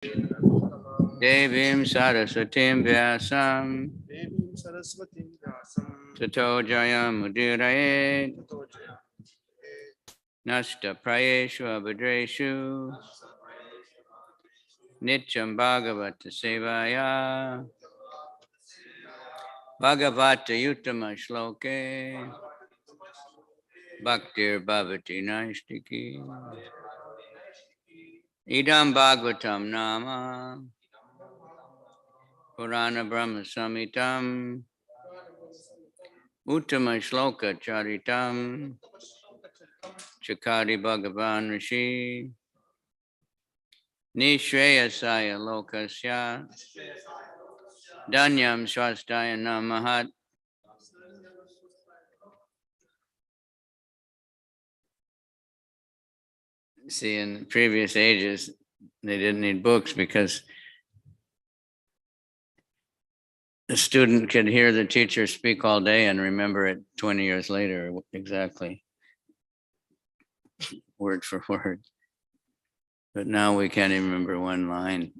Devim Saraswatim Vyasam Tato Jayam Mudiraye Nasta Prayeshu Abhadreshu Nityam Bhagavata Sevaya Bhagavata Yuttama Shloke Bhaktir Bhavati Naistiki Idam Bhagavatam Nama Purana Brahma Samitam Uttama Shloka Charitam Chakari Bhagavan Rishi Nishreyasaya Lokasya Danyam Swastaya Namahat. See, in previous ages, they didn't need books because the student could hear the teacher speak all day and remember it 20 years later, exactly, word for word. But now we can't even remember one line,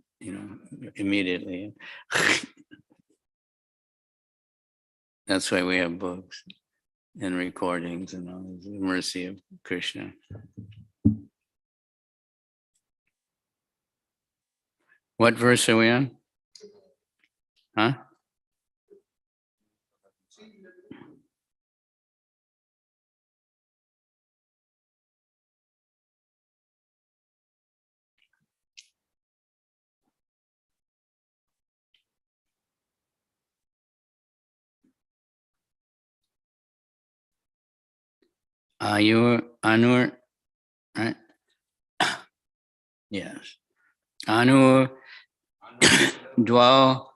immediately. That's why we have books and recordings and all this, the mercy of Krishna. What verse are we on? Huh? Anur, right? Yes. Anur, Dwal,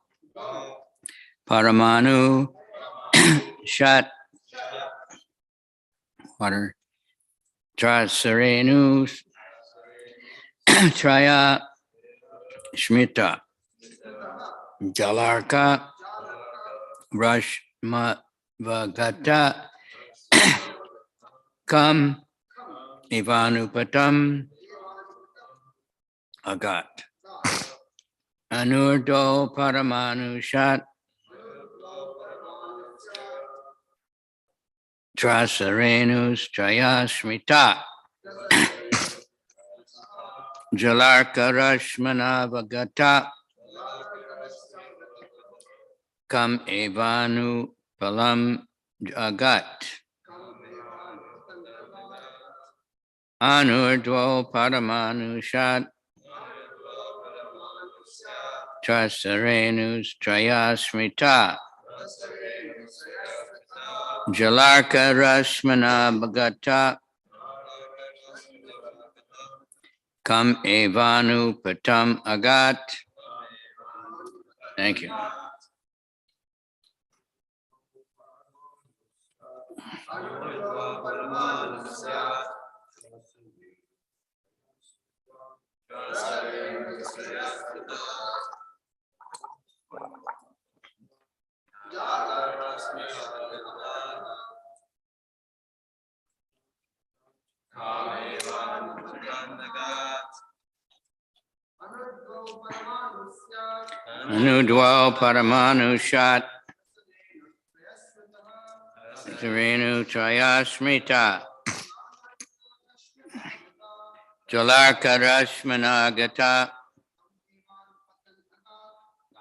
Paramanu, Shat, water, Trasarenus, Traya, Shmita, Jalarka, Rashmavagata, Kam, Ivanupatam, Agat. Anurdo Paramanu Shat, Trasarenus, Traya, Shmita, Jalarka, Rashmanavagata, Kam Evanu Palam Agat. Anurdvo Paramanu Shat Trasarenus Trayasmita Jalarka Rashmana Bhagata Kam Evanu Patam Agat. Thank you. Anudwal Paramanu Shat Sarenu Trayasmita Jalarka Rashmana Gata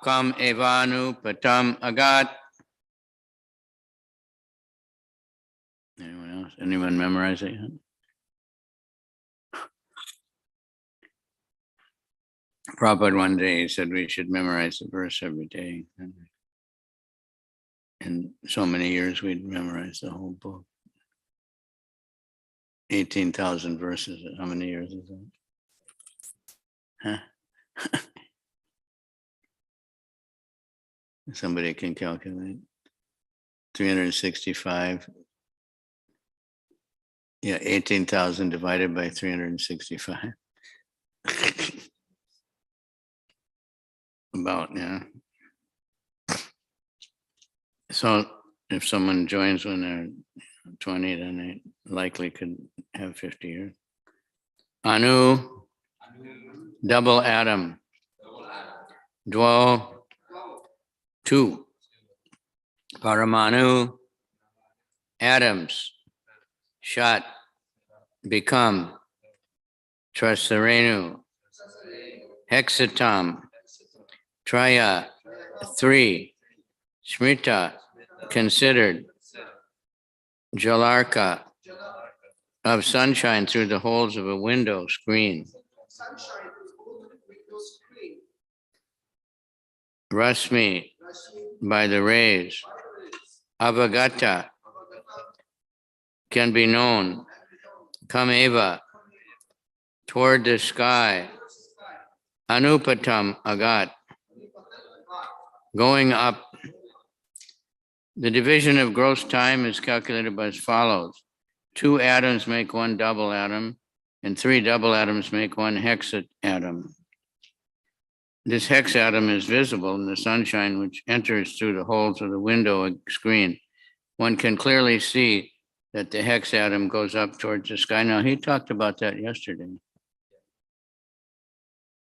Kam Evanu Patam Agat. Anyone else? Anyone memorize it yet? Prabhupada one day said we should memorize the verse every day. And in so many years, we'd memorize the whole book. 18,000 verses. How many years is that? Huh? Somebody can calculate. 365. Yeah, 18,000 divided by 365. About, yeah. So if someone joins when they're 20, then they likely could have 50 years. Anu, double atom. Dwo, two. Paramanu, atoms. Shat, become. Trasarenu, hexatom. Traya, three. Smrita, considered. Jalarka, of sunshine through the holes of a window screen. Rasmi, by the rays. Avagata, can be known. Kameva, toward the sky. Anupatam, agat, going up. The division of gross time is calculated as follows. 2 atoms make 1 double atom, and 3 double atoms make 1 hexatom. This hexatom is visible in the sunshine which enters through the holes of the window screen. One can clearly see that the hexatom goes up towards the sky. Now, he talked about that yesterday.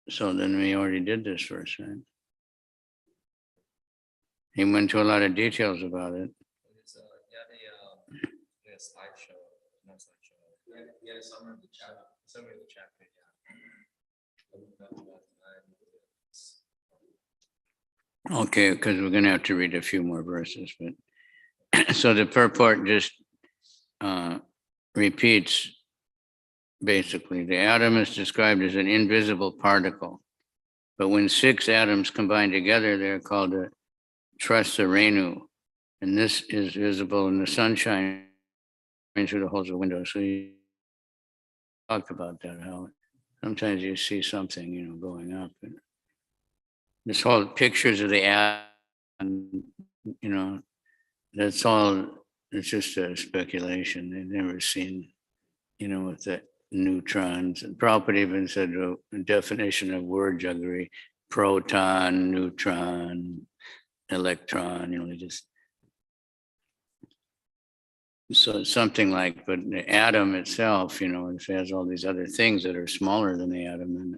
So then we already did this verse, right? He went into a lot of details about it. Okay, because we're going to have to read a few more verses, but so the purport just repeats. Basically, the atom is described as an invisible particle, but when 6 atoms combine together, they're called a trasarenu, and this is visible in the sunshine through the holes of the window. So you talked about that, how sometimes you see something, going up. And this whole pictures of the atom, that's all, it's just a speculation. They've never seen, with the neutrons. And Prabhupada even said a definition of word juggery, proton, neutron, electron, they just, so it's something like, but the atom itself, it has all these other things that are smaller than the atom.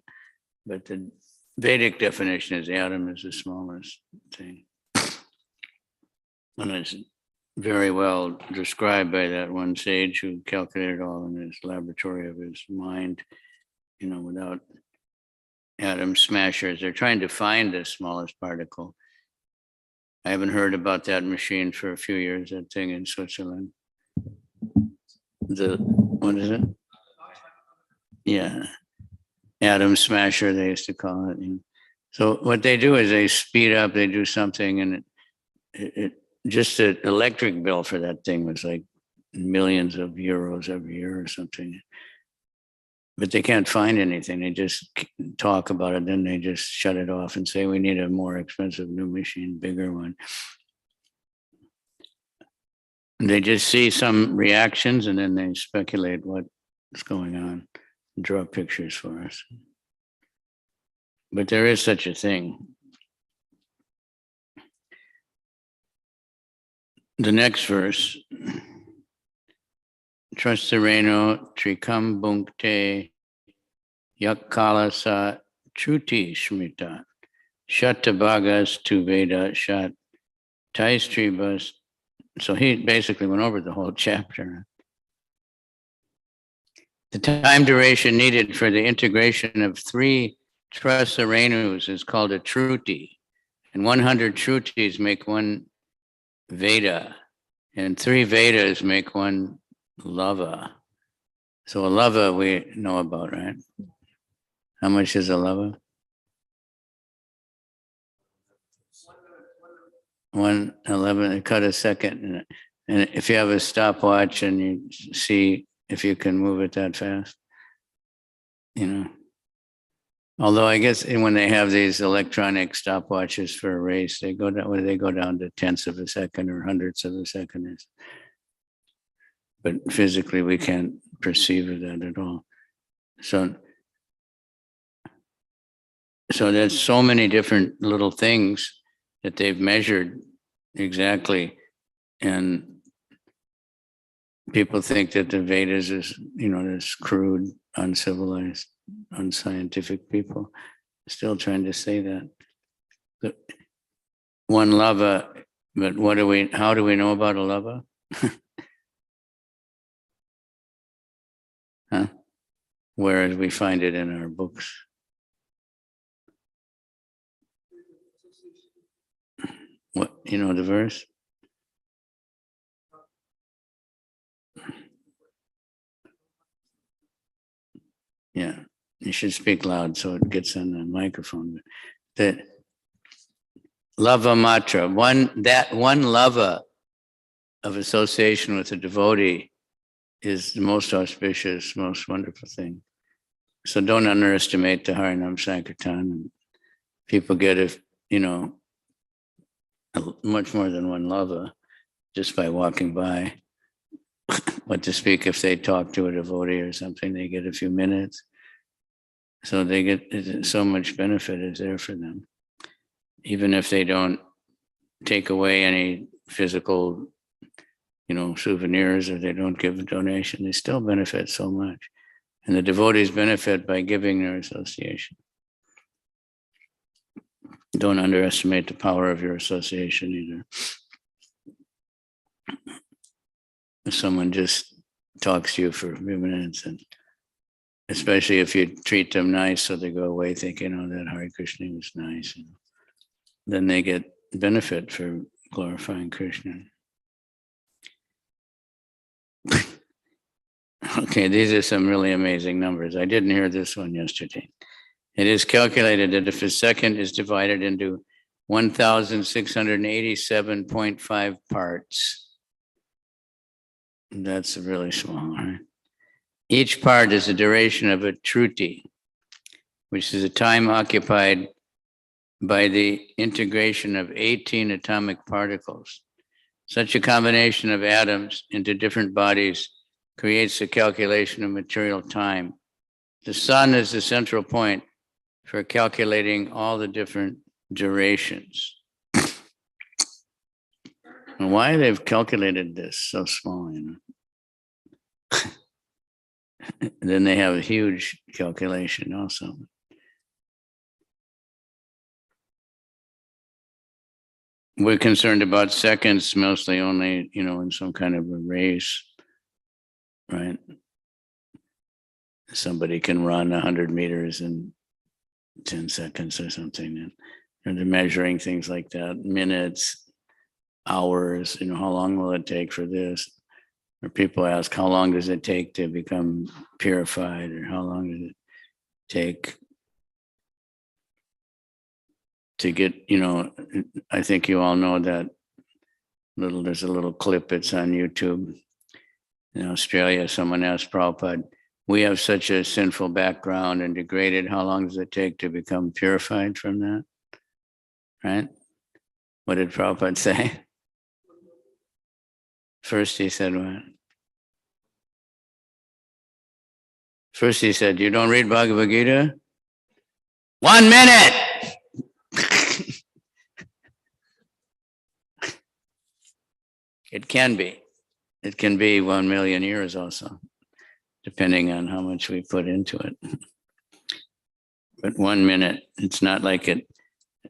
But the Vedic definition is the atom is the smallest thing. And it's very well described by that one sage who calculated all in his laboratory of his mind, without atom smashers. They're trying to find the smallest particle. I haven't heard about that machine for a few years, that thing in Switzerland. What is it? Yeah. Atom smasher, they used to call it. So what they do is they speed up, they do something, and it just the electric bill for that thing was like millions of euros every year or something. But they can't find anything. They just talk about it, then they just shut it off and say, we need a more expensive new machine, bigger one. And they just see some reactions and then they speculate what's going on, draw pictures for us. But there is such a thing. The next verse, Trasareno Trikam Bhunkte Yakkalasa Chuti Shmita Shatabhagas Tu Veda Shat Taistribas. So he basically went over the whole chapter. The time duration needed for the integration of 3 Trasarenus is called a Truti, and 100 Trutis make 1 Veda, and 3 Vedas make 1 Lava. So a Lava we know about, right? How much is a Lava? 1/11, cut a second. And if you have a stopwatch and you see if you can move it that fast, Although I guess when they have these electronic stopwatches for a race, they go down to tenths of a second or hundredths of a second. But physically, we can't perceive that at all. So there's so many different little things that they've measured exactly, and people think that the Vedas is, this crude, uncivilized, unscientific people. Still trying to say that. The one lava, but how do we know about a lava? Huh? Where do we find it in our books? What, you know the verse? Yeah, you should speak loud so it gets on the microphone. That lava matra, one lava of association with a devotee is the most auspicious, most wonderful thing. So don't underestimate the Harinam Sankirtan. People get, if you know, much more than one lava just by walking by. What to speak if they talk to a devotee or something, they get a few minutes. So they get so much benefit is there for them. Even if they don't take away any physical, souvenirs, or they don't give a donation, they still benefit so much. And the devotees benefit by giving their association. Don't underestimate the power of your association either. If someone just talks to you for a few minutes, and especially if you treat them nice, so they go away thinking, oh, that Hare Krishna was nice, then they get benefit for glorifying Krishna. Okay, these are some really amazing numbers. I didn't hear this one yesterday. It is calculated that if a second is divided into 1,687.5 parts, that's really small, right? Each part is the duration of a truti, which is a time occupied by the integration of 18 atomic particles. Such a combination of atoms into different bodies creates a calculation of material time. The sun is the central point for calculating all the different durations. And why they've calculated this so small, Then they have a huge calculation also. We're concerned about seconds mostly only, in some kind of a race, right? Somebody can run 100 meters in 10 seconds or something. And they're measuring things like that, minutes, hours, how long will it take for this? Or people ask, how long does it take to become purified? Or how long does it take to get, I think you all know that there's a little clip, it's on YouTube. In Australia, someone asked Prabhupada, we have such a sinful background and degraded, how long does it take to become purified from that? Right? What did Prabhupada say? First he said what? First he said, you don't read Bhagavad Gita? 1 minute! It can be. It can be 1 million years also, depending on how much we put into it. But 1 minute, it's not like it,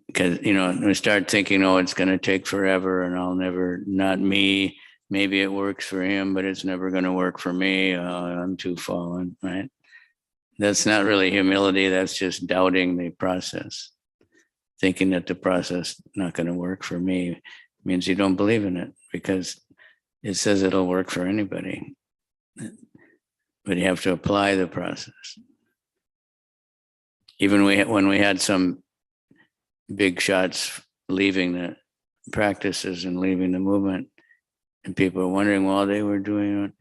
because, we start thinking, oh, it's going to take forever and I'll never, not me. Maybe it works for him, but it's never going to work for me. I'm too fallen, right? That's not really humility. That's just doubting the process. Thinking that the process is not going to work for me means you don't believe in it, because it says it'll work for anybody. But you have to apply the process. Even when we had some big shots leaving the practices and leaving the movement, and people were wondering why they were doing it.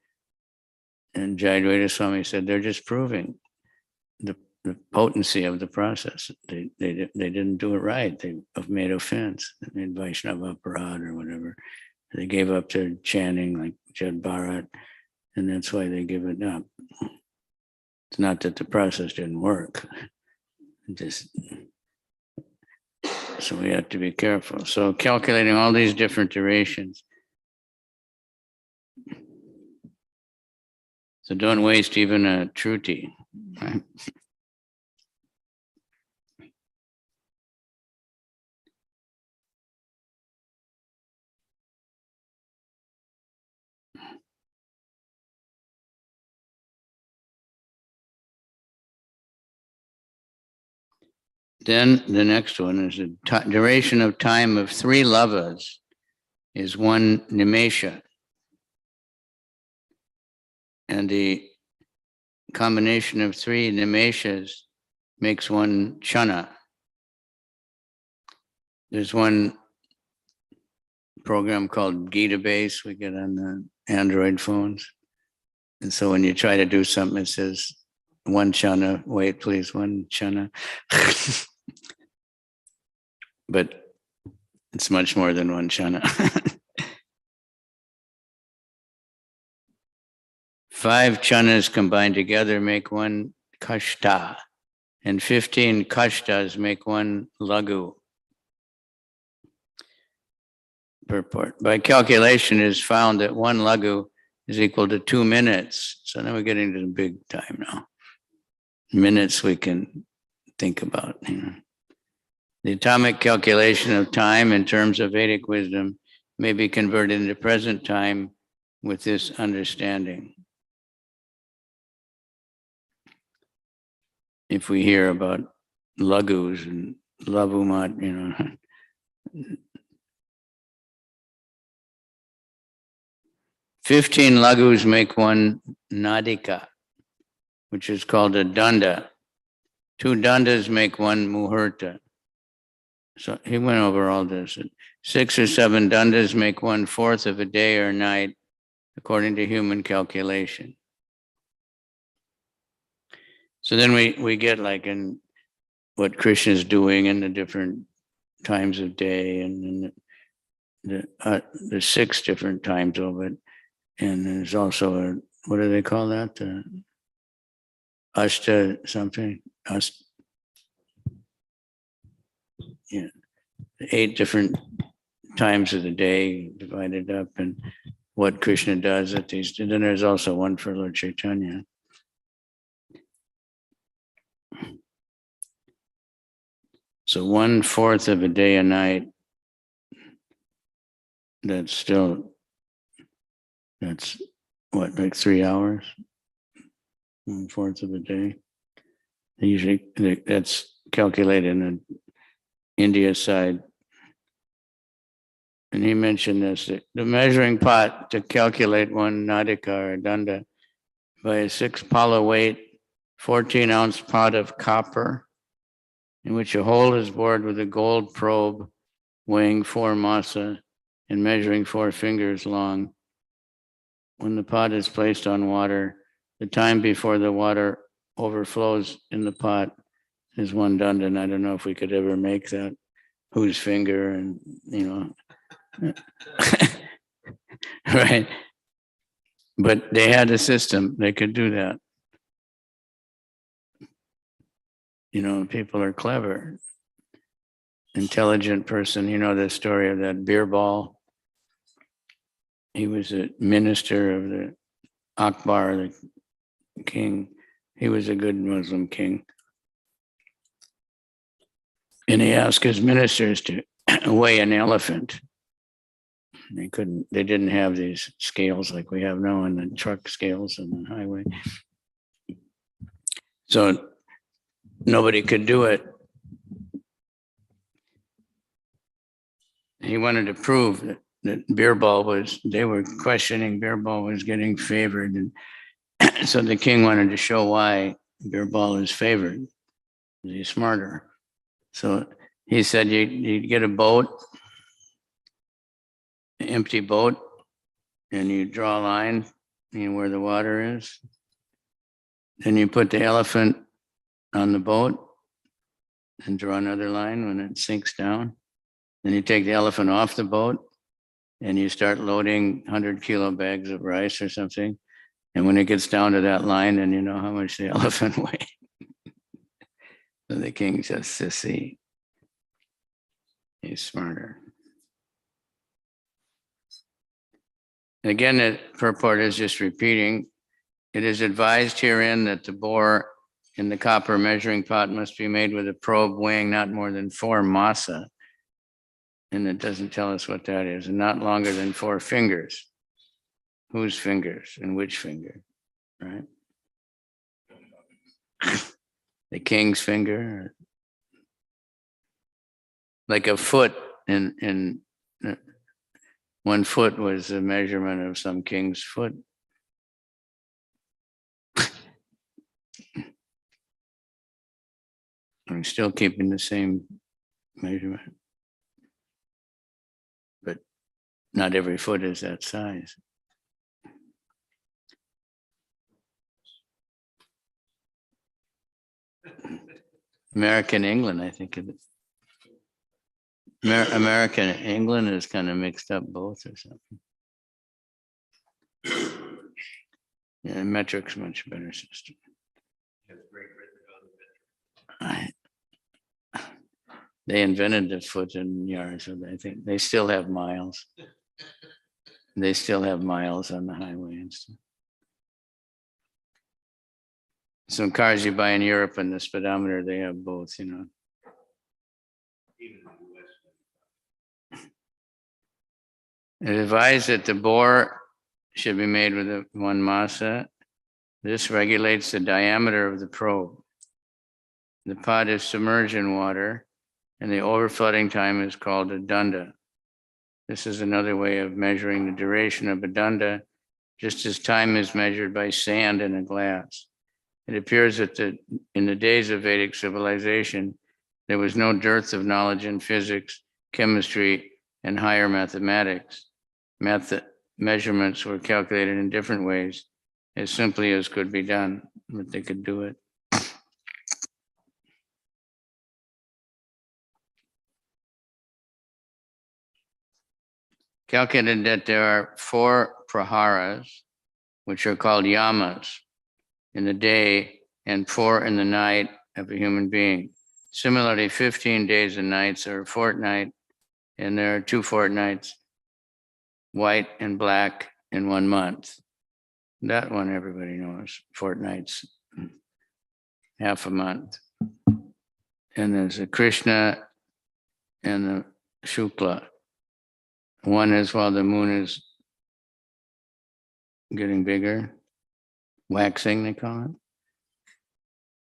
And Jayadvaita Swami said, they're just proving the potency of the process. They didn't do it right. They made offense. They made Vaishnava aparad or whatever. They gave up to chanting like Jad Bharat, and that's why they give it up. It's not that the process didn't work. So we have to be careful. So calculating all these different durations. So don't waste even a truti, right? Then the next one is the duration of time of 3 lavas is 1 nimesha. And the combination of 3 nimeshas makes 1 chana. There's one program called Gita Base we get on the Android phones. And so when you try to do something, it says 1 chana, wait please, 1 chana. But it's much more than 1 chana. 5 chanas combined together make 1 kashta, and 15 kashtas make 1 lagu. Purport. By calculation, it is found that 1 lagu is equal to 2 minutes. So now we're getting to the big time now. Minutes we can think about. The atomic calculation of time in terms of Vedic wisdom may be converted into present time with this understanding. If we hear about lagus and lavumat, 15 lagus make 1 nadika, which is called a danda. 2 dandas make 1 muhurta. So he went over all this. 6 or 7 dandas make 1/4 of a day or night, according to human calculation. So then we get like in what Krishna is doing in the different times of day, and the 6 different times of it. And there's also what do they call that? Ashta something. Yeah, 8 different times of the day divided up, and what Krishna does at these. And then there's also one for Lord Chaitanya. So 1/4 of a day and night. That's what, like 3 hours? 1/4 of a day. Usually that's calculated in the India side. And he mentioned this, that the measuring pot to calculate 1 nadika or danda by a 6 pala weight, 14-ounce pot of copper, in which a hole is bored with a gold probe weighing 4 masa and measuring 4 fingers long. When the pot is placed on water, the time before the water overflows in the pot is 1 danda. And I don't know if we could ever make that, whose finger, and right? But they had a system, they could do that. People are clever. Intelligent person, the story of that Birbal. He was a minister of the Akbar, the king. He was a good Muslim king. And he asked his ministers to weigh an elephant. They didn't have these scales like we have now on the truck scales on the highway. So nobody could do it. He wanted to prove that Birbal they were questioning Birbal was getting favored. And so the king wanted to show why Birbal is favored. He's smarter. So he said, you get a boat, an empty boat, and you draw a line where the water is. Then you put the elephant on the boat and draw another line when it sinks down. Then you take the elephant off the boat and you start loading 100-kilo bags of rice or something. And when it gets down to that line, then you know how much the elephant weighs. So the king says, sissy. He's smarter. Again, the purport is just repeating. It is advised herein that the bore in the copper measuring pot must be made with a probe weighing not more than 4 masa. And it doesn't tell us what that is, and not longer than 4 fingers. Whose fingers and which finger, right? The king's finger, like a foot in 1 foot was the measurement of some king's foot. I'm still keeping the same measurement, but not every foot is that size. American England, I think it is. American England is kind of mixed up both or something. Yeah, metric's much better system. They invented the foot and yards, so I think they still have miles. They still have miles on the highway and stuff. Some cars you buy in Europe and the speedometer, they have both, you know. It is advised that the bore should be made with a 1 masa. This regulates the diameter of the probe. The pot is submerged in water, and the overflooding time is called a dunda. This is another way of measuring the duration of a dunda, just as time is measured by sand in a glass. It appears that in the days of Vedic civilization, there was no dearth of knowledge in physics, chemistry, and higher mathematics. Measurements were calculated in different ways, as simply as could be done, but they could do it. Calculated that there are 4 praharas, which are called yamas, in the day and 4 in the night of a human being. Similarly, 15 days and nights are a fortnight, and there are 2 fortnights, white and black, in 1 month. That one everybody knows, fortnights, half a month. And there's a Krishna and the Shukla. One is while the moon is getting bigger, waxing they call it.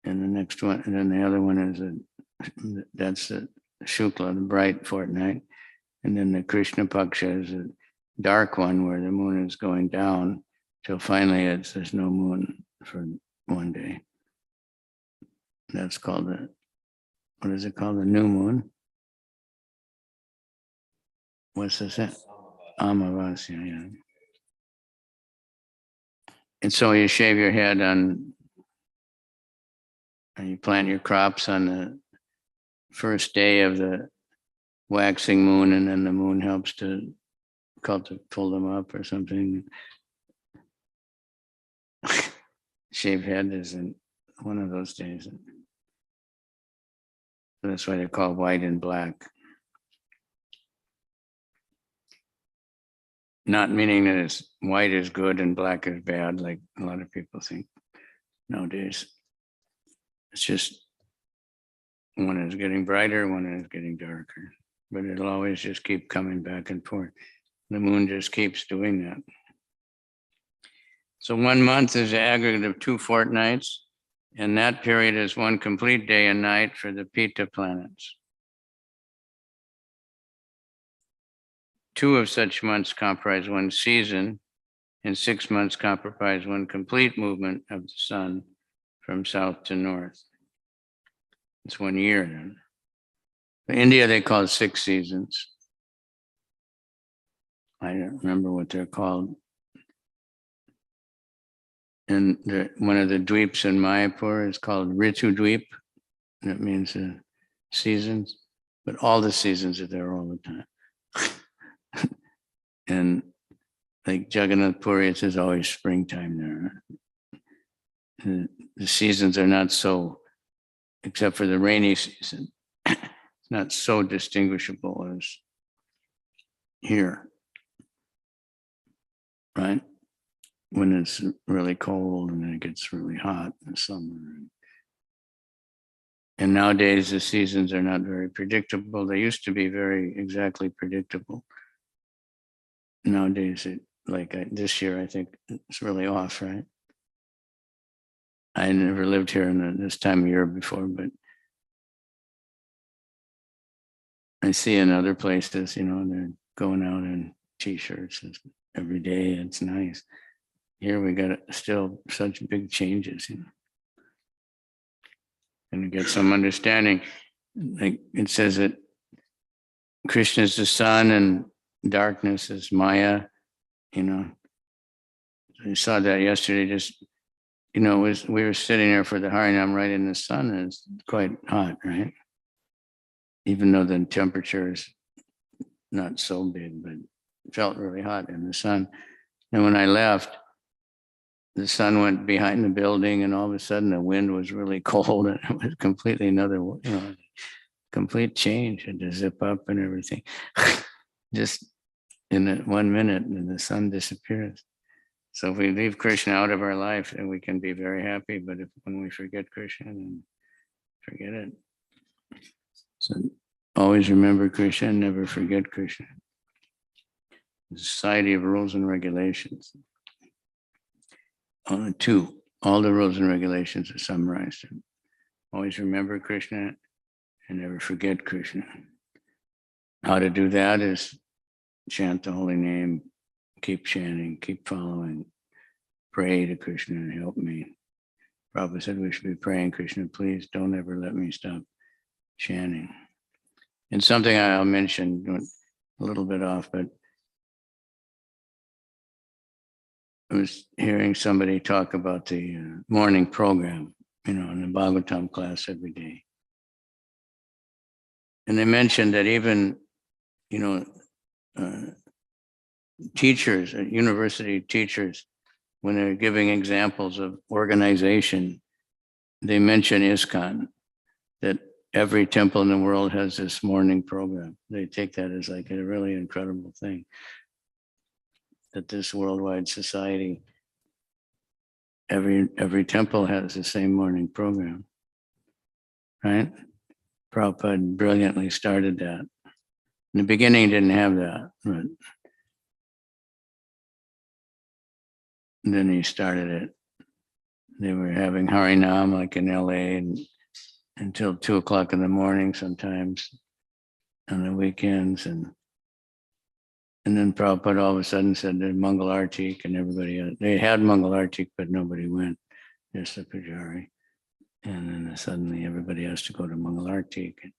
And the next one, and then the other one is that's the Shukla, the bright fortnight. And then the Krishna Paksha is a dark one where the moon is going down till finally there's no moon for 1 day. That's called what is it called? The new moon? What's this? Amavasya, yeah. And so you shave your head and you plant your crops on the first day of the waxing moon, and then the moon helps to pull them up or something. Shaved head isn't one of those days. So that's why they're called white and black. Not meaning that white is good and black is bad, like a lot of people think nowadays. It's just one is getting brighter, one is getting darker. But it'll always just keep coming back and forth. The moon just keeps doing that. So 1 month is the aggregate of 2 fortnights, and that period is 1 complete day and night for the Pitta planets. 2 of such months comprise 1 season, and 6 months comprise 1 complete movement of the sun from south to north. It's 1 year then. In India, they call it 6 seasons. I don't remember what they're called. And one of the dweeps in Mayapur is called Ritu Dweep. That means seasons, but all the seasons are there all the time. And like Jagannath Puri, it says always springtime there. The seasons are not so, except for the rainy season, it's not so distinguishable as here, right? When it's really cold and then it gets really hot in the summer. And nowadays the seasons are not very predictable. They used to be very exactly predictable. Nowadays, this year, I think it's really off, right? I never lived here in this time of year before, but I see in other places, they're going out in t-shirts every day. It's nice. Here we got still such big changes, and to get some understanding. Like it says that Krishna is the sun and darkness is Maya. I saw that yesterday. Just we were sitting there for the Harinam right in the sun, and it's quite hot, right? Even though the temperature is not so big, but it felt really hot in the sun. And when I left, the sun went behind the building, and all of a sudden the wind was really cold, and it was completely another, complete change. Had to zip up and everything. Just in 1 minute, and the sun disappears. So if we leave Krishna out of our life, then we can be very happy. But when we forget Krishna, then forget it. So always remember Krishna and never forget Krishna. The Society of Rules and Regulations. 2, all the rules and regulations are summarized. Always remember Krishna and never forget Krishna. How to do that is chant the holy name, keep chanting, keep following, pray to Krishna and help me. Prabhupada said we should be praying, Krishna, please don't ever let me stop chanting. And something I'll mention, a little bit off, but I was hearing somebody talk about the morning program, in the Bhagavatam class every day. And they mentioned that even, teachers, university teachers, when they're giving examples of organization, they mention ISKCON, that every temple in the world has this morning program. They take that as like a really incredible thing, that this worldwide society, every temple has the same morning program, right? Prabhupada brilliantly started that. In the beginning, he didn't have that, but then he started it. They were having Harinam like in LA until 2:00 in the morning sometimes on the weekends. And then Prabhupada all of a sudden said that Mangal Artik, and everybody, they had Mangal Artik, but nobody went, just the Pujari. And then suddenly everybody has to go to Mangal Artik, and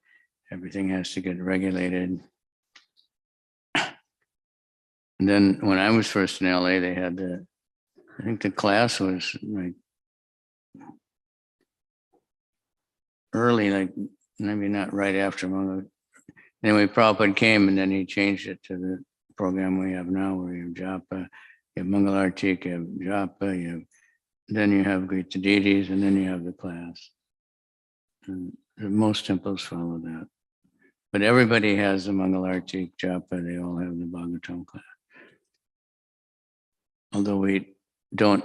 everything has to get regulated. And then when I was first in LA, they had I think the class was like early, like maybe not right after Mangal. Anyway, Prabhupada came, and then he changed it to the program we have now, where you have japa, you have Mangal Artik, you have japa, then you have greet the deities, and then you have the class. And most temples follow that. But everybody has the Mangal Artik, japa, they all have the Bhagavatam class. Although we don't,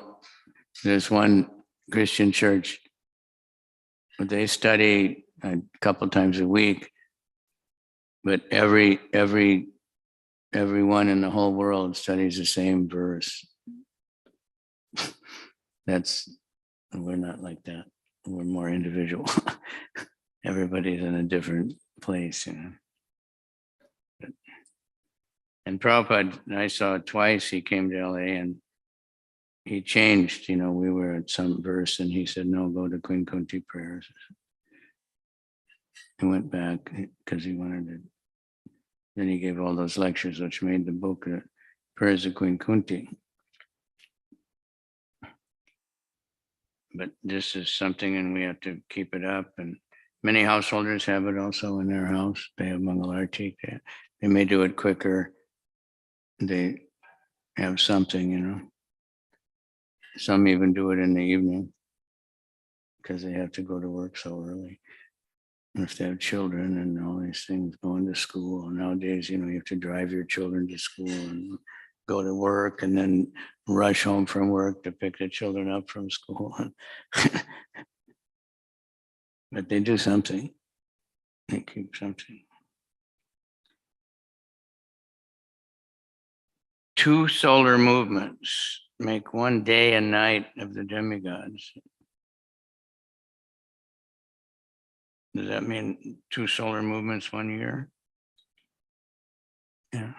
there's one Christian church, but they study a couple times a week, but everyone in the whole world studies the same verse. We're not like that. We're more individual. Everybody's in a different place, And Prabhupada, I saw it twice. He came to LA and he changed, we were at some verse and he said, no, go to Queen Kunti prayers. He went back because he wanted to. Then he gave all those lectures, which made the book, Prayers of Queen Kunti. But this is something, and we have to keep it up. And many householders have it also in their house. They have Mangal Artik. They may do it quicker. They have something, Some even do it in the evening because they have to go to work so early. And if they have children and all these things, going to school. Nowadays, you have to drive your children to school and go to work and then rush home from work to pick the children up from school. But they do something. They keep something. 2 solar movements make 1 day and night of the demigods. Does that mean 2 solar movements 1 year? Yeah.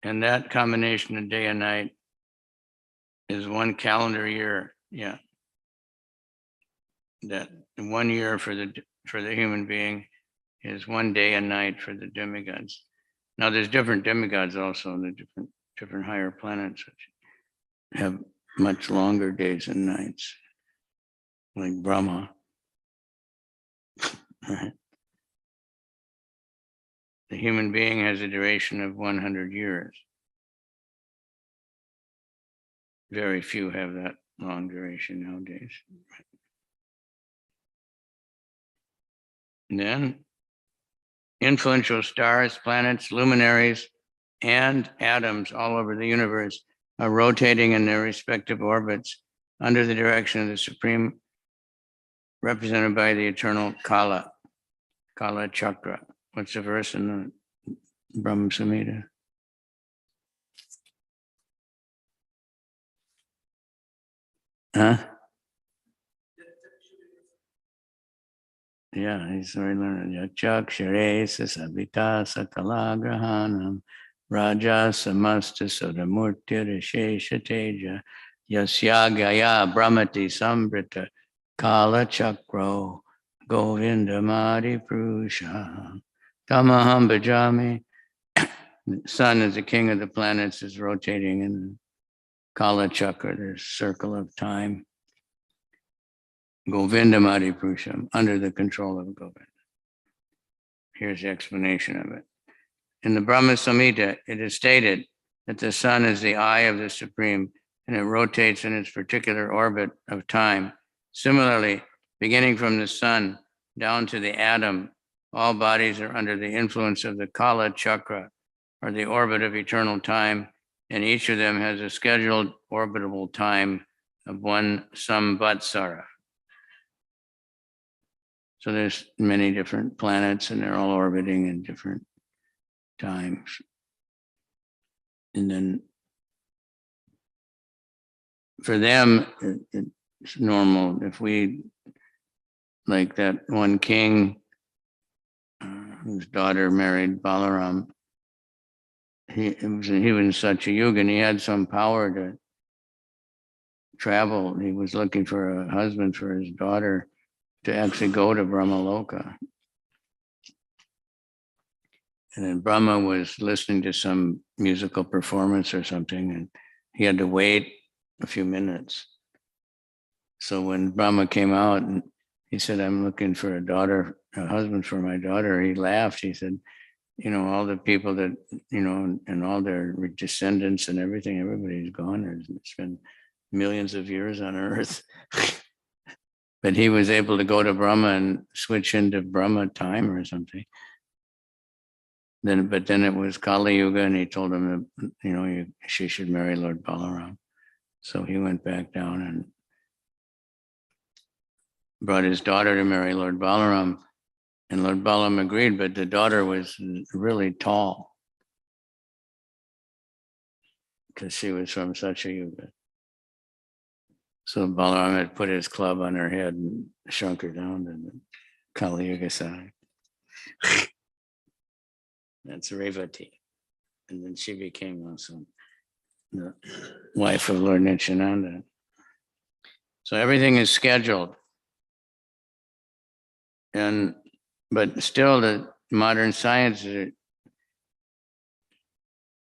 And that combination of day and night is one calendar year. Yeah. That 1 year for the human being is 1 day and night for the demigods. Now there's different demigods also in the different higher planets which have much longer days and nights, like Brahma. Right? The human being has a duration of 100 years. Very few have that long duration nowadays. And then influential stars, planets, luminaries, and atoms all over the universe are rotating in their respective orbits under the direction of the Supreme, represented by the eternal Kala Chakra. What's the verse in the Brahma Samhita? Huh? Yeah, he's already learned. Yachakshare sabita sakala grahanam raja samasta sodamurti rishesha teja yasyagaya brahmati sambrita kala chakro govindamadi prusha tamaham bhajami. The sun is the king of the planets, is rotating in the Kala Chakra, the circle of time. Govindamadi Purusham, under the control of Govinda. Here's the explanation of it. In the Brahma Samhita, it is stated that the sun is the eye of the Supreme and it rotates in its particular orbit of time. Similarly, beginning from the sun down to the atom, all bodies are under the influence of the Kala Chakra, or the orbit of eternal time, and each of them has a scheduled orbitable time of 1 samvatsara. So there's many different planets and they're all orbiting in different times. And then for them, it's normal. If we, like that one king whose daughter married Balaram, he was in such a yuga and he had some power to travel. He was looking for a husband for his daughter to actually go to Brahmaloka. And then Brahma was listening to some musical performance or something, and he had to wait a few minutes. So when Brahma came out and he said, I'm looking for a husband for my daughter, he laughed. He said, all the people that, and all their descendants and everything, everybody's gone. It's been millions of years on earth. But he was able to go to Brahma and switch into Brahma time or something. But then it was Kali Yuga, and he told him that, she should marry Lord Balaram. So he went back down and brought his daughter to marry Lord Balaram. And Lord Balaram agreed, but the daughter was really tall because she was from Satya Yuga. So Balaram had put his club on her head and shrunk her down to the Kali Yuga side. That's Revati. And then she became also the wife of Lord Nityananda. So everything is scheduled. But still the modern science is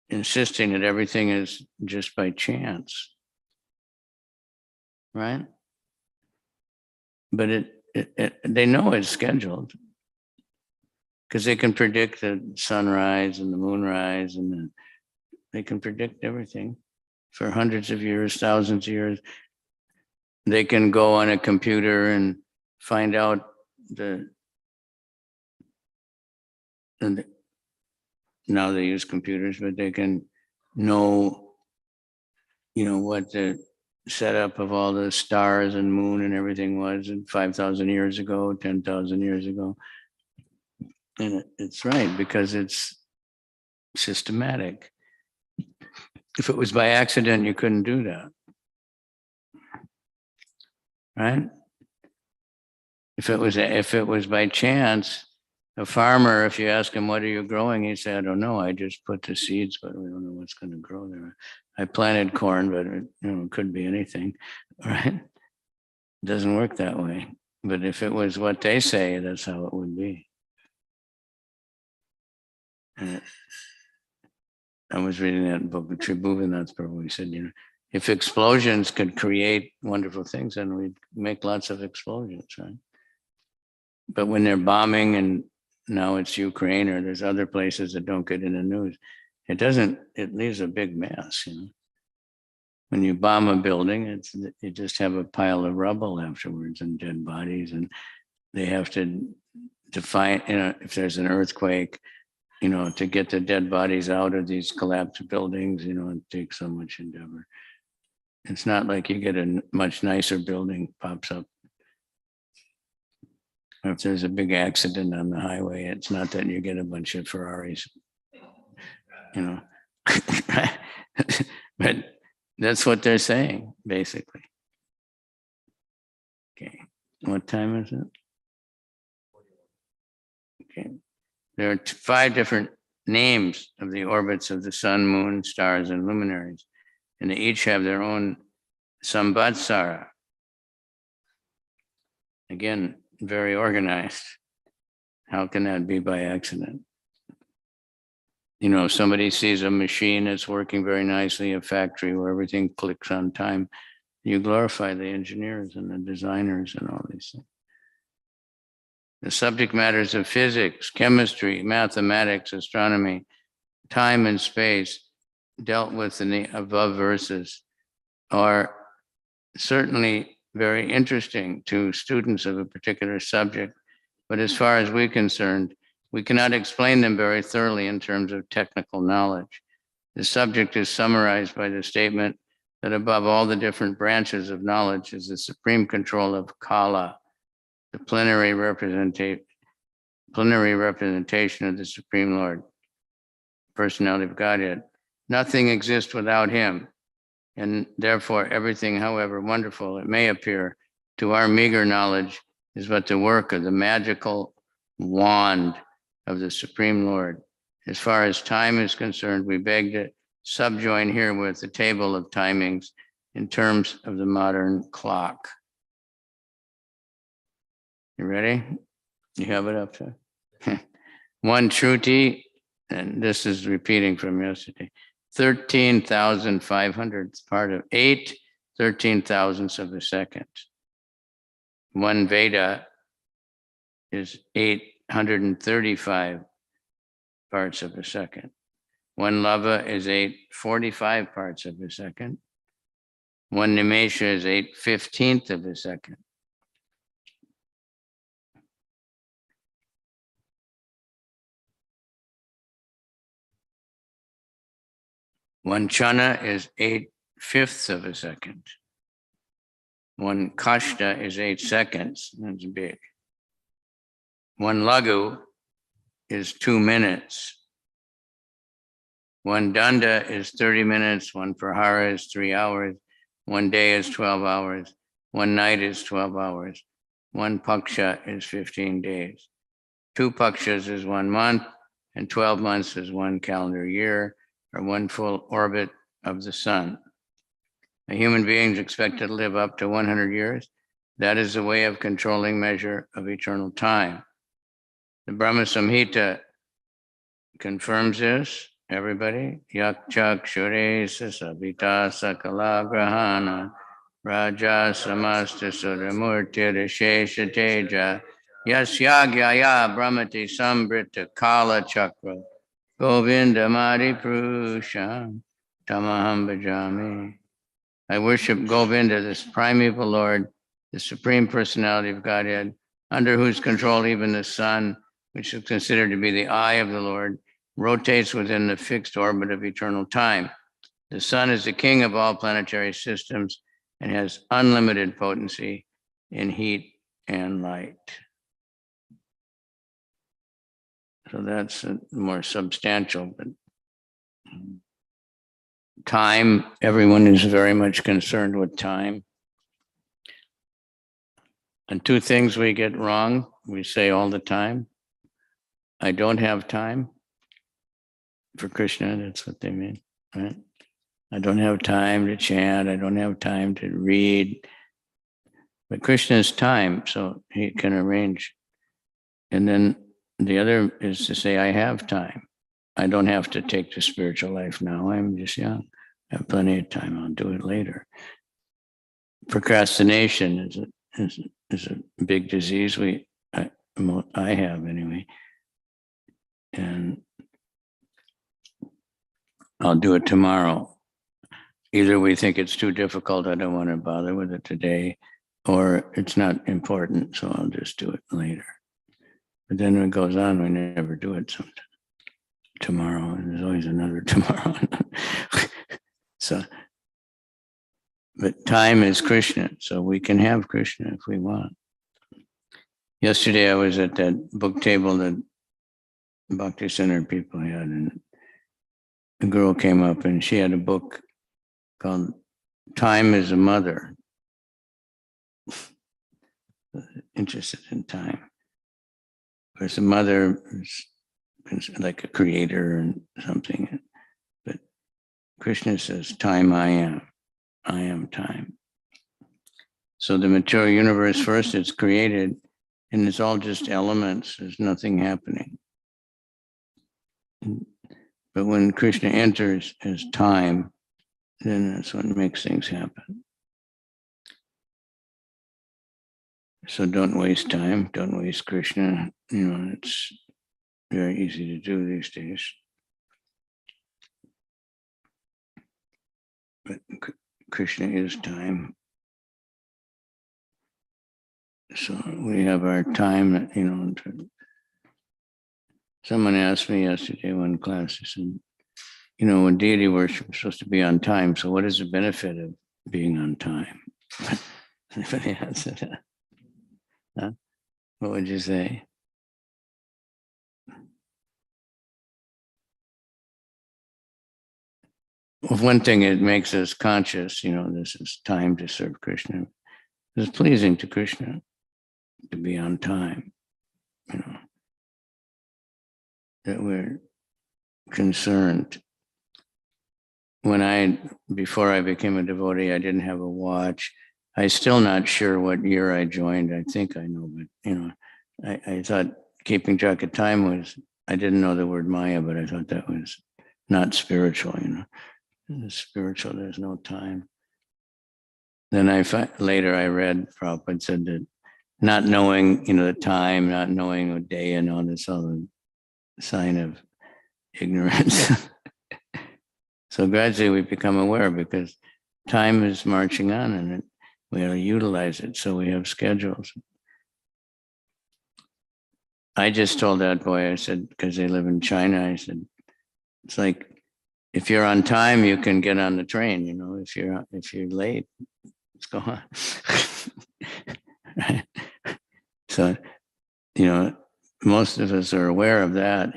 insisting that everything is just by chance. Right? But they know it's scheduled because they can predict the sunrise and the moonrise, and they can predict everything for hundreds of years, thousands of years. They can go on a computer and find out now they use computers, but they can know, what the setup of all the stars and moon and everything was 5,000 years ago, 10,000 years ago. And it's right, because it's systematic. If it was by accident, you couldn't do that. Right? If it was by chance, A farmer, if you ask him, what are you growing? He'd say, I don't know. I just put the seeds, but we don't know what's going to grow there. I planted corn, but it could be anything, right? It doesn't work that way. But if it was what they say, that's how it would be. And I was reading that book, Tribhuvanath Prabhu. He said, if explosions could create wonderful things, then we'd make lots of explosions, right? But when they're bombing, and now it's Ukraine or there's other places that don't get in the news, it leaves a big mess, When you bomb a building, you just have a pile of rubble afterwards and dead bodies, and they have to define, if there's an earthquake, to get the dead bodies out of these collapsed buildings, it takes so much endeavor. It's not like you get a much nicer building pops up. Or if there's a big accident on the highway, it's not that you get a bunch of Ferraris, But that's what they're saying, basically. Okay, what time is it? Okay, there are 5 different names of the orbits of the sun, moon, stars, and luminaries, and they each have their own samvatsara. Again, very organized. How can that be by accident? If somebody sees a machine that's working very nicely, a factory where everything clicks on time, you glorify the engineers and the designers and all these things. The subject matters of physics, chemistry, mathematics, astronomy, time and space dealt with in the above verses are certainly very interesting to students of a particular subject, but as far as we're concerned, we cannot explain them very thoroughly in terms of technical knowledge. The subject is summarized by the statement that above all the different branches of knowledge is the supreme control of Kala, the plenary representation of the Supreme Lord, personality of Godhead. Nothing exists without him, and therefore everything, however wonderful it may appear to our meager knowledge, is but the work of the magical wand of the Supreme Lord. As far as time is concerned, we beg to subjoin herewith the table of timings in terms of the modern clock. You ready? You have it up there. 1 Shruti, and this is repeating from yesterday, 13,500th part of 8 13,000ths of a second. 1 Veda is 835 parts of a second. 1 Lava is 845 parts of a second. 1 Nimesha is 8/15th of a second. One Chana is 8/5 of a second. 1 Kashta is 8 seconds. That's big. 1 Lagu is 2 minutes. 1 Danda is 30 minutes. 1 Prahara is 3 hours. 1 day is 12 hours. 1 night is 12 hours. 1 Paksha is 15 days. 2 Pakshas is 1 month, and 12 months is 1 calendar year, or 1 full orbit of the sun. A human being is expected to live up to 100 years. That is the way of controlling measure of eternal time. The Brahma Samhita confirms this. Everybody, yak chak shure sabita sakala grahana raja samasta suramurti rishesha teja yasyagyaya brahmati sambrita kala chakra govinda mari prusham tamaham bhajami. I worship Govinda, this primeval Lord, the Supreme Personality of Godhead, under whose control even the sun, which is considered to be the eye of the Lord, rotates within the fixed orbit of eternal time. The sun is the king of all planetary systems and has unlimited potency in heat and light. So that's more substantial, but time, everyone is very much concerned with time. And 2 things we get wrong, we say all the time. I don't have time for Krishna. That's what they mean, right? I don't have time to chant. I don't have time to read. But Krishna is time, so he can arrange. And then the other is to say, I have time. I don't have to take the spiritual life now. I'm just young. I have plenty of time. I'll do it later. Procrastination is a big disease I have anyway. And I'll do it tomorrow. Either we think it's too difficult, I don't want to bother with it today, or it's not important, so I'll just do it later. But then when it goes on, we never do it sometime. Tomorrow, and there's always another tomorrow. So, but time is Krishna, so we can have Krishna if we want. Yesterday I was at that book table that Bhakti Center people had, and a girl came up and she had a book called Time is a Mother. Interested in time. Whereas a mother is like a creator and something. But Krishna says, time I am time. So the material universe first is created and it's all just elements, there's nothing happening. But when Krishna enters as time, then that's what makes things happen. So don't waste time, don't waste Krishna. It's very easy to do these days. But Krishna is time. So we have our time, someone asked me yesterday, one class, they said, when deity worship is supposed to be on time, so what is the benefit of being on time? Anybody answer that? Huh? What would you say? Well, one thing, it makes us conscious, this is time to serve Krishna. It's pleasing to Krishna to be on time, that we're concerned. Before I became a devotee, I didn't have a watch. I'm still not sure what year I joined. I think I know, but I thought keeping track of time I didn't know the word Maya, but I thought that was not spiritual, Spiritual, there's no time. Then later I read Prabhupada said that not knowing, the time, not knowing a day and all this, all a sign of ignorance. So gradually we become aware because time is marching on and we have to utilize it. So we have schedules. I just told that boy, I said, because they live in China, I said, it's like, if you're on time, you can get on the train, if you're late, let's go on. Right? So, most of us are aware of that,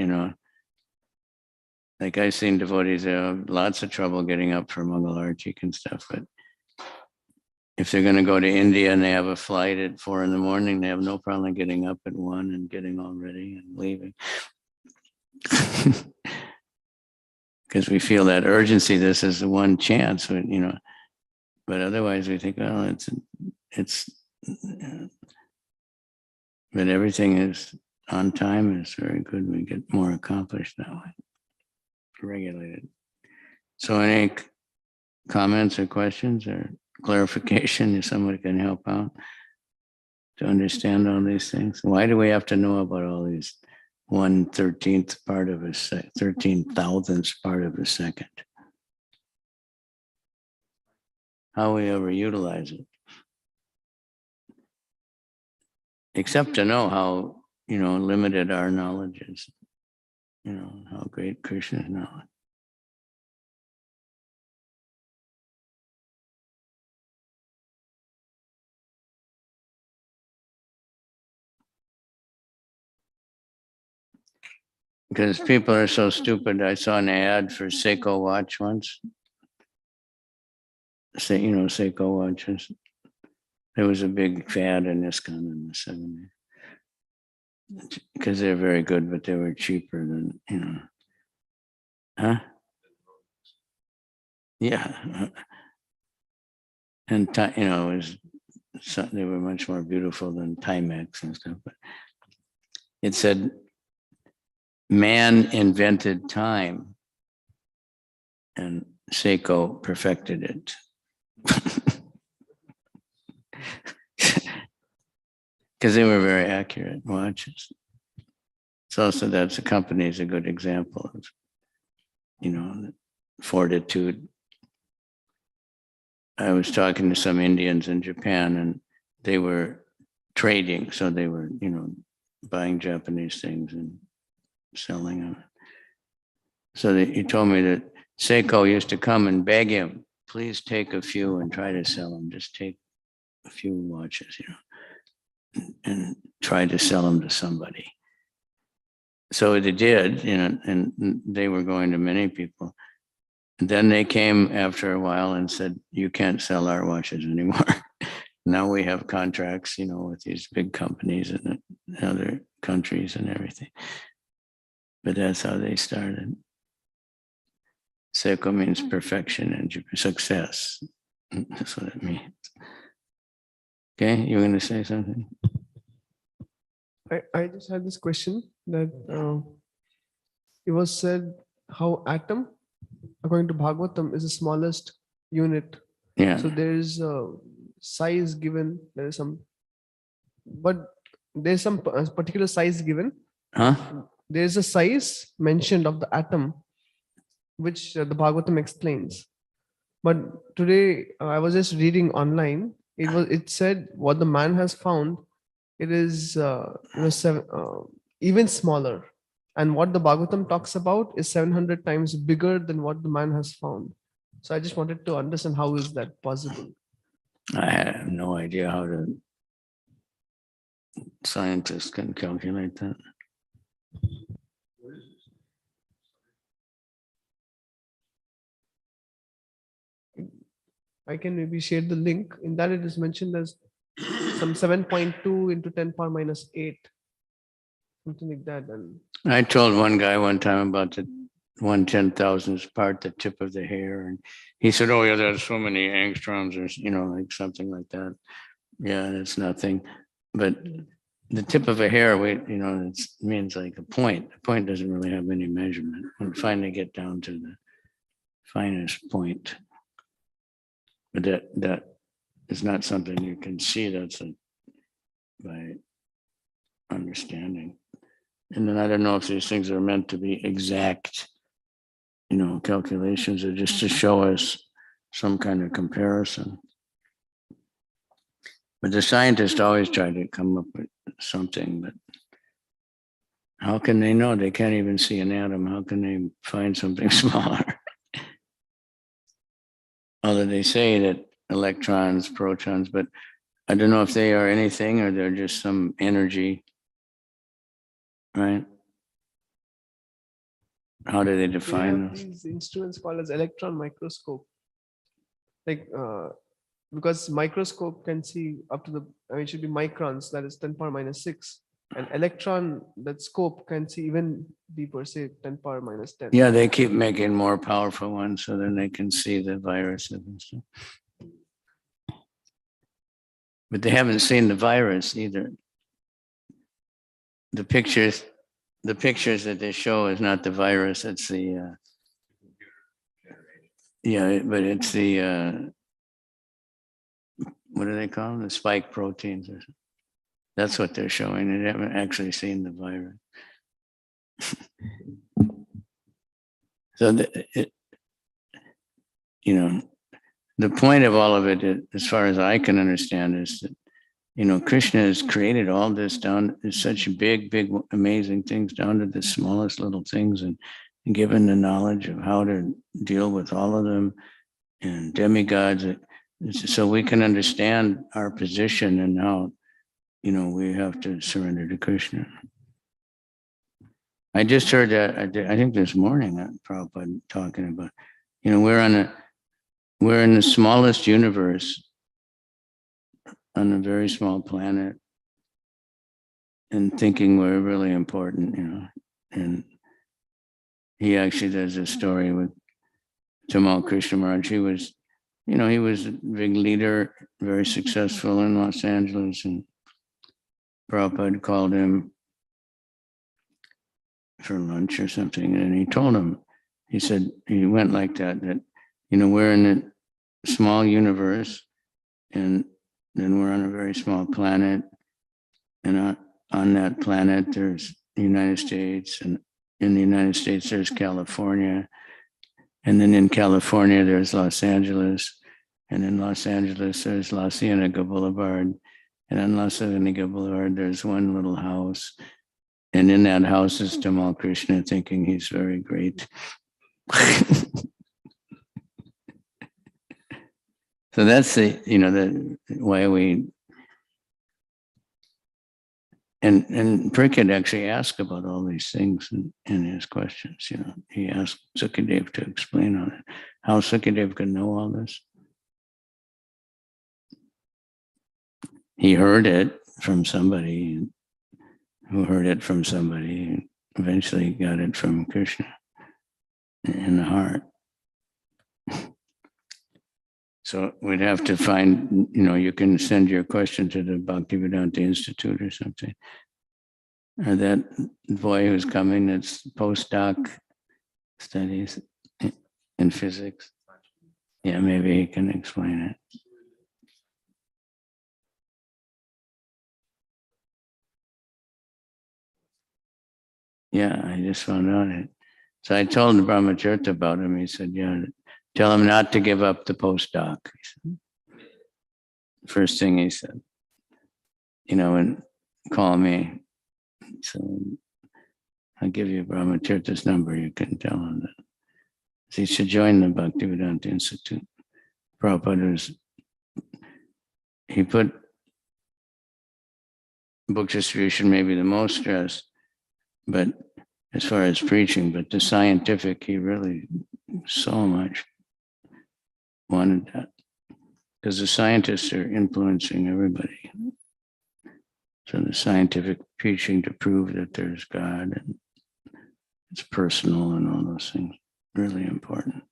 Like I've seen devotees have lots of trouble getting up for Mangal Artik and stuff, but if they're going to go to India and they have a flight at 4 a.m, they have no problem getting up at 1 and getting all ready and leaving. Because we feel that urgency, this is the one chance, but otherwise we think, well, it's, but everything is on time, is very good. We get more accomplished that way. Regulated. So any comments or questions or clarification, if somebody can help out to understand all these things? Why do we have to know about all these 1/13th part of a 13,000th part of a second? How we ever utilize it? Except to know how, limited our knowledge is. How great Krishna's knowledge. Because people are so stupid. I saw an ad for Seiko watch once. Seiko watches. There was a big fad in ISKCON in the 70s. because they're very good, but they were cheaper than, huh? Yeah. And, it was, they were much more beautiful than Timex and stuff. But it said, man invented time and Seiko perfected it. Because they were very accurate watches. So that's a company is a good example of, fortitude. I was talking to some Indians in Japan and they were trading. So they were, buying Japanese things and selling them. So he told me that Seiko used to come and beg him, please take a few and try to sell them. Just take a few watches, and try to sell them to somebody. So they did, and they were going to many people. And then they came after a while and said, you can't sell our watches anymore. Now we have contracts, with these big companies in other countries and everything. But that's how they started. Seiko means perfection and success. That's what it means. Okay, you were going to say something? I just had this question that it was said how atom, according to Bhagavatam, is the smallest unit. Yeah. So there is a size given. There is some, but there's some particular size given. Huh? There is a size mentioned of the atom, which the Bhagavatam explains. But today I was just reading online. It said what the man has found. It is even smaller, and what the Bhagavatam talks about is 700 times bigger than what the man has found. So I just wanted to understand how is that possible. I have no idea how scientists can calculate that. I can maybe share the link. In that it is mentioned as some 7.2 into 10 power minus 8, something like that. And I told one guy one time about the 1/10,000th part, the tip of the hair, and he said, "Oh yeah, there's so many angstroms, or like something like that." Yeah, it's nothing, but the tip of a hair, it means like a point. A point doesn't really have any measurement. When we finally get down to the finest point, but that is not something you can see. That's by understanding. And then I don't know if these things are meant to be exact, calculations, or just to show us some kind of comparison. But the scientists always try to come up with something, but how can they know? They can't even see an atom. How can they find something smaller? Although they say that electrons, protons, but I don't know if they are anything or they're just some energy, right? How do they define have these instruments called as electron microscope? Like, because microscope can see up to it should be microns, that is 10 power minus 6. And electron, that scope can see even deeper, say 10 power minus 10. Yeah, they keep making more powerful ones so then they can see the viruses and stuff. But they haven't seen the virus either. The pictures that they show is not the virus, it's the, but it's the, what do they call them? The spike proteins or something. That's what they're showing. They haven't actually seen the virus. So the point of all of it, as far as I can understand, is that, Krishna has created all this down to such big, amazing things down to the smallest little things and given the knowledge of how to deal with all of them and demigods. So we can understand our position and how, we have to surrender to Krishna. I just heard that, I think this morning, Prabhupada talking about, we're in the smallest universe on a very small planet. and thinking were really important, you know. And he actually does a story with Tamal Krishna Maharaj. He was, you know, he was a big leader, very successful in Los Angeles, and Prabhupada called him for lunch or something, and he told him, he said, he went like that, you know, we're in a small universe, and then we're on a very small planet, and on that planet there's the United States, and in the United States there's California, and then in California there's Los Angeles, and in Los Angeles there's La Cienega Boulevard, and on La Cienega Boulevard there's one little house, and in that house is Tamal Krishna thinking he's very great. So that's the, you know, the why we, and Pariksit actually asked about all these things in his questions. You know, he asked Sukadev to explain on it, how Sukadev could know all this. He heard it from somebody who heard it from somebody, and eventually got it from Krishna in the heart. So we'd have to find, you know, you can send your question to the Bhaktivedanta Institute or something. Or that boy who's coming, that's postdoc studies in physics. Yeah, maybe he can explain it. Yeah, I just found out it. So I told Brahmacharya about him. He said, yeah, tell him not to give up the postdoc. First thing he said, you know, and call me. So I'll give you Brahmacharya's number. You can tell him that he should join the Bhaktivedanta Institute. Prabhupada he put book distribution maybe the most stress, but as far as preaching, but the scientific, he really so much wanted that. Because the scientists are influencing everybody. So the scientific preaching to prove that there's God and it's personal and all those things, really important.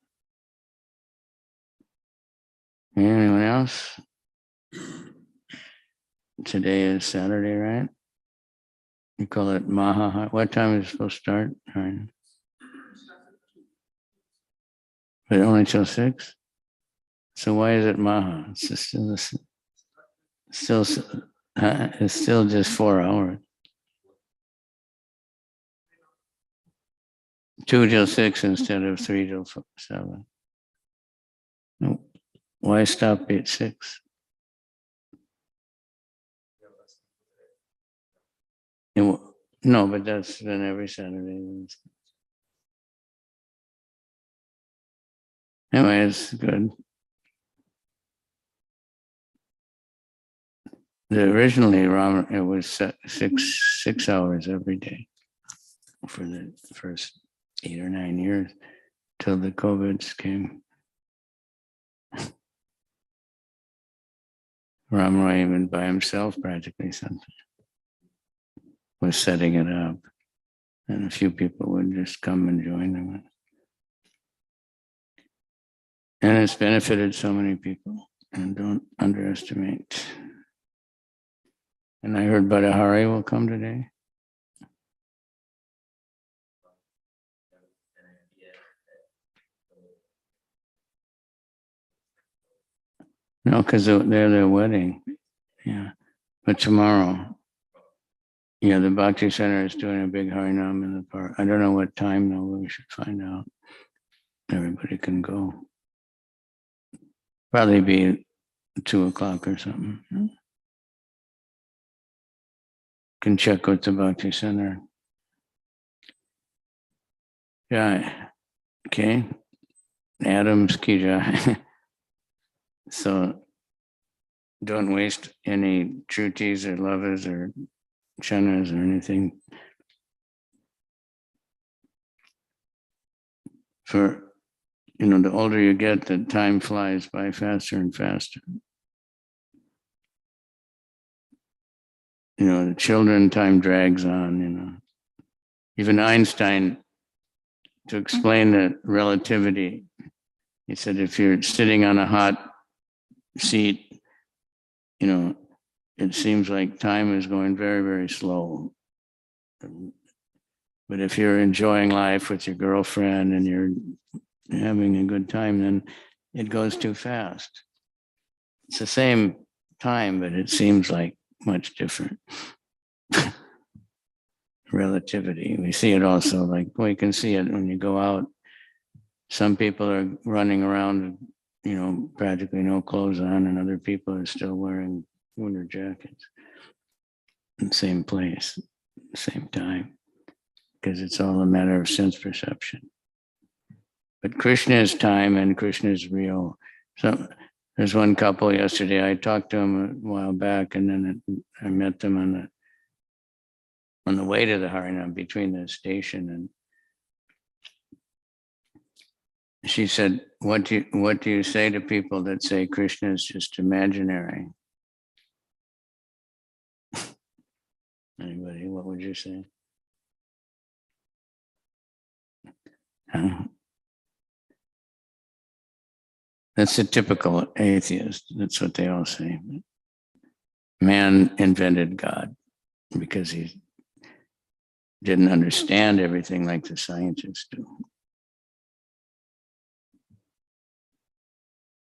Anyone else? Today is Saturday, right? You call it Maha. What time is it supposed to start? Right. But only till 6? So why is it Maha? It's just it's still just 4 hours. 2 till 6 instead of 3 till 7. No. Why stop at 6? No, but that's been every Saturday. Anyway, it's good. Originally, it was 6 hours every day for the first 8 or 9 years till the COVIDs came. Ram Roy, even by himself, practically something, was setting it up, and a few people would just come and join them. And it's benefited so many people, and don't underestimate. And I heard Badahari will come today. No, because they're their wedding. Yeah. But tomorrow, yeah, the Bhakti Center is doing a big Harinam in the park. I don't know what time though, but we should find out. Everybody can go. Probably be 2 o'clock or something. Can check with the Bhakti Center. Yeah. Okay. Adams Kija. So don't waste any trutis or lovas or chanas or anything. For, you know, the older you get, the time flies by faster and faster. the children, time drags on, Even Einstein, to explain the relativity, he said, if you're sitting on a hot seat, it seems like time is going very, very slow. But if you're enjoying life with your girlfriend and you're having a good time, then it goes too fast. It's the same time, but it seems like much different. Relativity. We see it also, like, we can see it when you go out. Some people are running around, practically no clothes on, and other people are still wearing winter jackets in the same place, same time, because it's all a matter of sense perception. But Krishna is time and Krishna is real. So there's one couple yesterday, I talked to them a while back, and then I met them on the way to the Harinam between the station, and she said, what do you say to people that say Krishna is just imaginary? Anybody, what would you say? That's a typical atheist. That's what they all say. Man invented God because he didn't understand everything like the scientists do.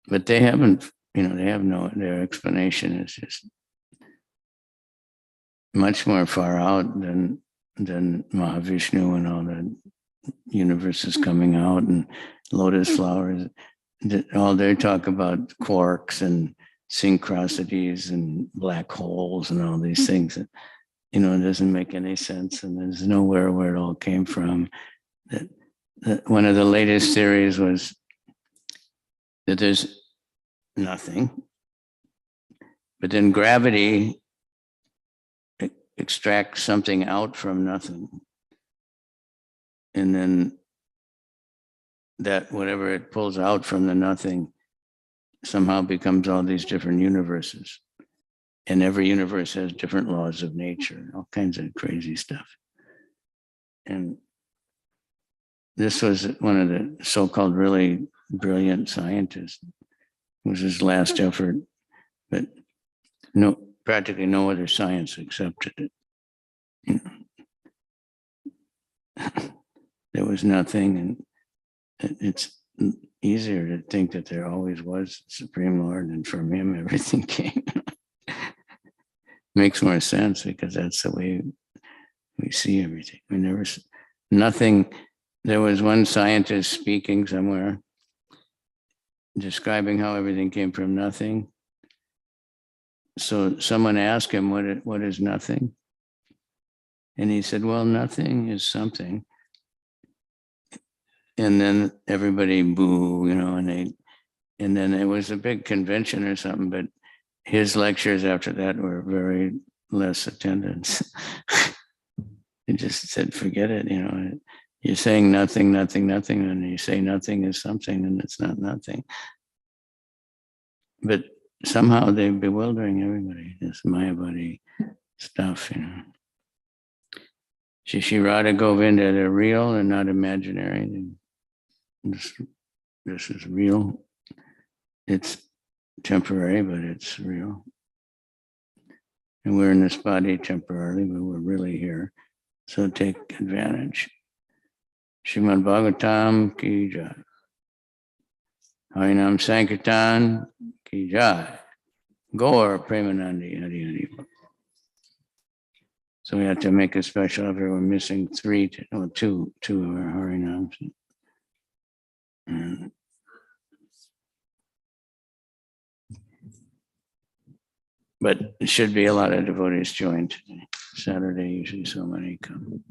But they haven't, their explanation is just much more far out than Mahavishnu and all the universes coming out and lotus flowers. All they talk about quarks and synchronicities and black holes and all these things that, it doesn't make any sense, and there's nowhere where it all came from. That one of the latest theories was that there's nothing, but then gravity extracts something out from nothing, and then that whatever it pulls out from the nothing somehow becomes all these different universes, and every universe has different laws of nature, all kinds of crazy stuff. And this was one of the so-called really brilliant scientists. It was his last effort, but practically no other science accepted it. There was nothing, and it's easier to think that there always was Supreme Lord, and from him everything came. Makes more sense because that's the way we see everything. Nothing. There was one scientist speaking somewhere, describing how everything came from nothing. So someone asked him, what is nothing? And he said, well, nothing is something. And then everybody boo, and then it was a big convention or something, but his lectures after that were very less attendance. He just said, forget it, you're saying nothing, nothing, nothing, and you say nothing is something, and it's not nothing. But somehow they're bewildering everybody, this Mayavadi stuff, Shishirada Govinda, they're real and not imaginary. This is real. It's temporary, but it's real. And we're in this body temporarily, but we're really here. So take advantage. Srimad Bhagavatam ki jai. Harinam Sankirtan ki jai. Gaur Premanandi Hari Hari. So we have to make a special effort. We're missing two of our Harinams. But it should be a lot of devotees joined today. Saturday, usually so many come.